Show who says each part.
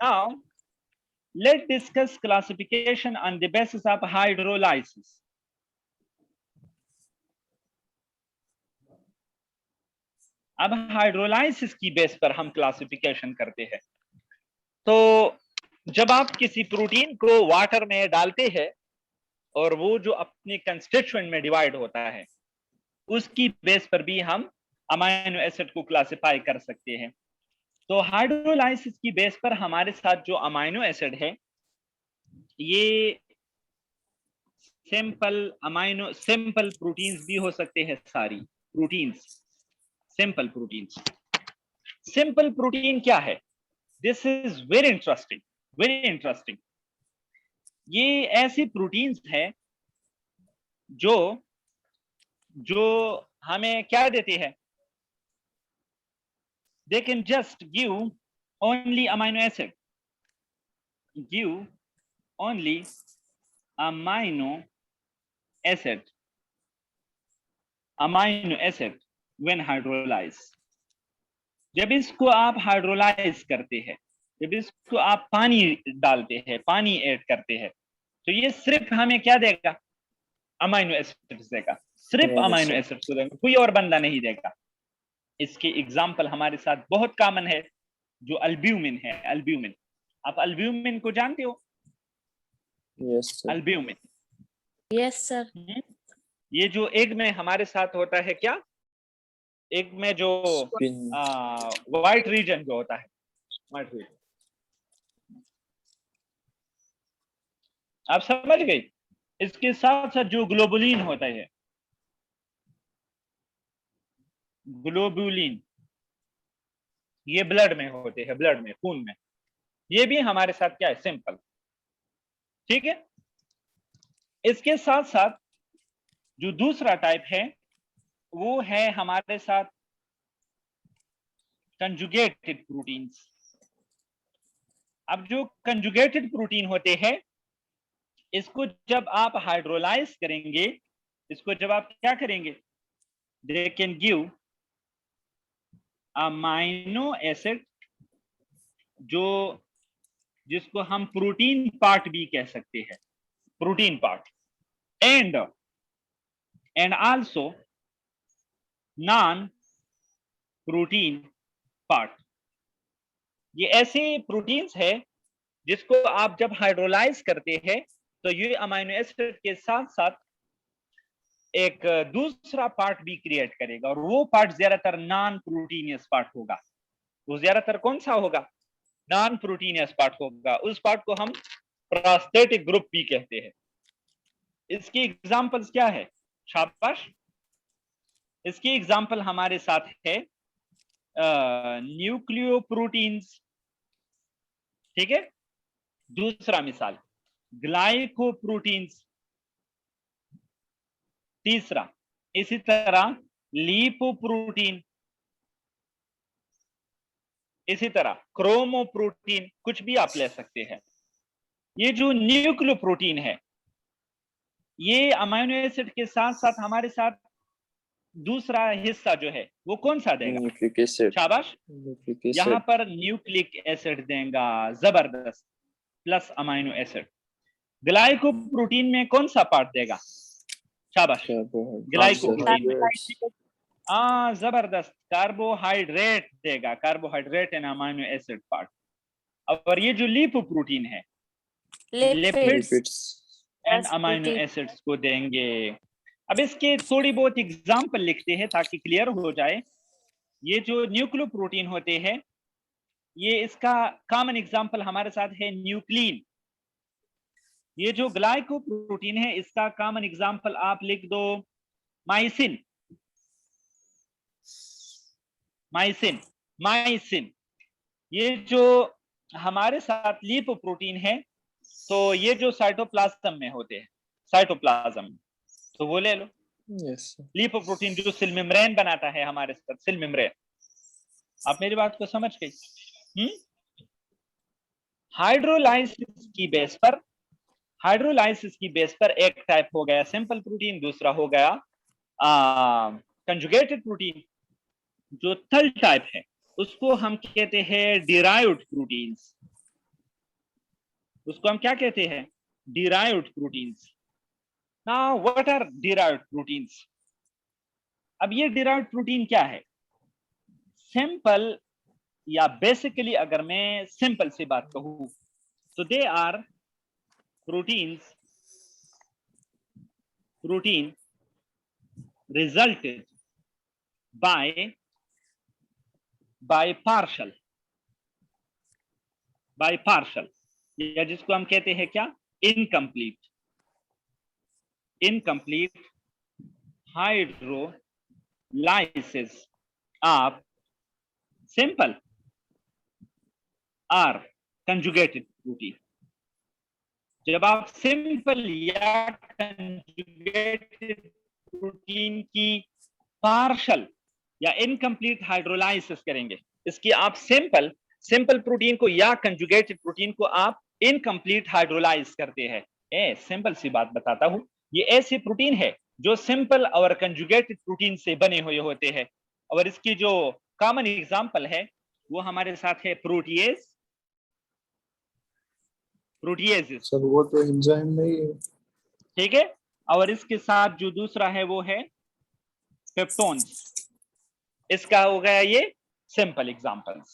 Speaker 1: Now, let's discuss classification on the basis of hydrolysis. अब hydrolysis की base पर हम क्लासिफिकेशन करते हैं। तो जब आप किसी प्रोटीन को वाटर में डालते हैं और वो जो अपने कंस्टिट्यूएंट में डिवाइड होता है, उसकी बेस पर भी हम अमाइनो एसिड को क्लासिफाई कर सकते हैं। तो हाइड्रोलाइसिस की बेस पर हमारे साथ जो अमाइनो एसिड है, ये सिंपल प्रोटीन्स भी हो सकते हैं। सारी proteins simple proteins. Simple protein क्या है? This is very interesting. ये ऐसी प्रोटीन्स है जो हमें क्या देती है? They can just give only amino acid. Give only amino acid when hydrolyzed. जब इसको आप हाइड्रोलाइज करते हैं, जब इसको आप पानी डालते हैं, पानी ऐड करते हैं, तो ये सिर्फ हमें क्या देगा? अमाइनो एसिड्स देगा। सिर्फ अमाइनो एसिड्स को देगा, कोई और बंदा नहीं देगा। इसके एग्जाम्पल हमारे साथ बहुत कॉमन है, जो अल्ब्यूमिन है। अल्ब्यूमिन, आप अल्ब्यूमिन को जानते हो?
Speaker 2: Yes sir.
Speaker 1: Albumin,
Speaker 3: yes sir.
Speaker 1: ये जो एग में हमारे साथ होता है, क्या एग में जो व्हाइट रीजन जो होता है, व्हाइट रीजन, आप समझ गए? इसके साथ साथ जो ग्लोबुलिन होता है, ग्लोबुलिन, ये ब्लड में होते हैं, ब्लड में, खून में। ये भी हमारे साथ क्या है? सिंपल। ठीक है। इसके साथ साथ जो दूसरा टाइप है, वो है हमारे साथ कंजुगेटेड प्रोटीन्स। अब जो कंजुगेटेड प्रोटीन होते हैं, इसको जब आप हाइड्रोलाइज करेंगे, इसको जब आप क्या करेंगे? They can give amino acid, जो जिसको हम प्रोटीन पार्ट भी कह सकते हैं, protein part, and also known protein part. ये ऐसे प्रोटीन्स है जिसको आप जब हाइड्रोलाइज करते हैं, तो ये अमाइनो एसिड के साथ साथ एक दूसरा पार्ट भी क्रिएट करेगा, और वो पार्ट ज्यादातर नॉन प्रोटीनियस पार्ट होगा। वो ज्यादातर कौन सा होगा? नॉन प्रोटीनियस पार्ट होगा। उस पार्ट को हम प्रोस्थेटिक ग्रुप भी कहते हैं। इसकी एग्जांपल्स क्या है? शाबाश। इसकी एग्जांपल हमारे साथ है न्यूक्लियोप्रोटीन्स। ठीक है। दूसरा मिसाल ग्लाइकोप्रोटीन्स। तीसरा इसी तरह लिपोप्रोटीन, इसी तरह क्रोमोप्रोटीन, कुछ भी आप ले सकते हैं। ये जो न्यूक्लियोप्रोटीन है, ये अमाइनो एसिड के साथ साथ हमारे साथ दूसरा हिस्सा जो है वो कौन सा देगा?
Speaker 2: Nucleic acid.
Speaker 1: शाबाश। यहाँ पर न्यूक्लिक एसिड देगा, जबरदस्त, प्लस अमाइनो एसिड। ग्लाइकोप्रोटीन में कौन सा पार्ट देगा? शाबाश, ग्लाइकोप्रोटीन। जबरदस्त, कार्बोहाइड्रेट देगा, carbohydrate and amino acid part. और ये जो लिपोप्रोटीन है, लिपिड्स एंड अमाइनो एसिड्स को देंगे। अब इसके थोड़ी बहुत एग्जांपल लिखते हैं ताकि क्लियर हो जाए। ये जो न्यूक्लियोप्रोटीन होते हैं, ये इसका कॉमन एग्जांपल हमारे साथ है न्यूक्लिन। ये जो ग्लाइकोप्रोटीन है, इसका कॉमन एग्जांपल आप लिख दो माइसिन। माइसिन, माइसिन। ये जो हमारे साथ लिपोप्रोटीन है, तो ये जो साइटोप्लाज्म में होते हैं, साइटोप्लाज्म में, तो वो ले लो।
Speaker 2: यस।
Speaker 1: लिपोप्रोटीन जो सेल मेम्ब्रेन बनाता है हमारे साथ, सेल मेम्ब्रेन। आप मेरी बात को समझ गए? हाइड्रोलाइसिस की बेस पर एक टाइप हो गया सिंपल प्रोटीन, दूसरा हो गया कंजुगेटेड प्रोटीन। जो थर्ड टाइप है उसको हम कहते हैं डिराइव्ड प्रोटीन्स। उसको हम क्या कहते हैं? Derived proteins. Now what are derived proteins? अब ये डिराइव्ड प्रोटीन क्या है? सिंपल या बेसिकली अगर मैं सिंपल से बात कहूं तो they are protein resulted by partial या जिसको हम कहते हैं क्या? इनकम्प्लीट हाइड्रोलाइसिस ऑफ सिंपल और कंजुगेटेड प्रोटीन। जब आप सिंपल या कंजुगेटेड प्रोटीन की पार्शल या इनकम्प्लीट हाइड्रोलाइसिस करेंगे, इसकी आप सिंपल प्रोटीन को या कंजुगेटेड प्रोटीन को आप इनकम्प्लीट हाइड्रोलाइज करते हैं। सिंपल सी बात बताता हूं, ये ऐसे प्रोटीन है जो सिंपल और कंजुगेटेड प्रोटीन से बने हुए होते हैं, और इसकी जो कॉमन एग्जांपल है वो हमारे साथ है प्रोटीएज।
Speaker 2: सर वो तो एंजाइम नहीं है।
Speaker 1: ठीक है, और इसके साथ जो दूसरा है वो है पेप्टोन्स। इसका हो गया ये सिंपल एग्जांपल्स।